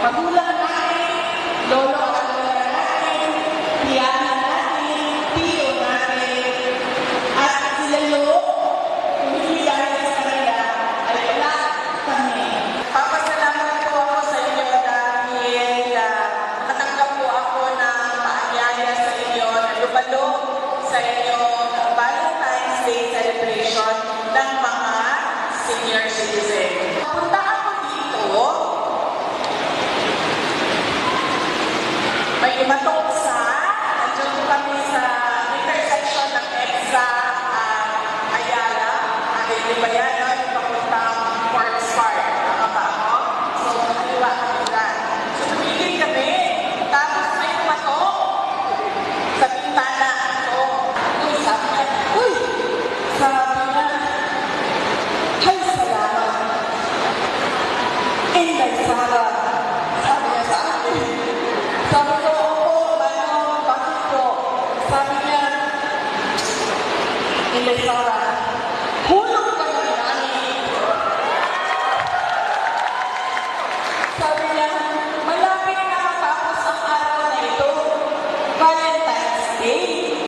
magulang natin, lolo at lola natin, tiyana natin, tiyo natin, at sila Lo, kung hindi dahil sa kanila, ay wala kami. Papasalamat po ako sa inyo dahil nakatanggap po ako ng paanyaya sa inyo, nalubalo sa inyong Valentine's Day celebration ng mga senior citizen. Punta ako dito, may imatong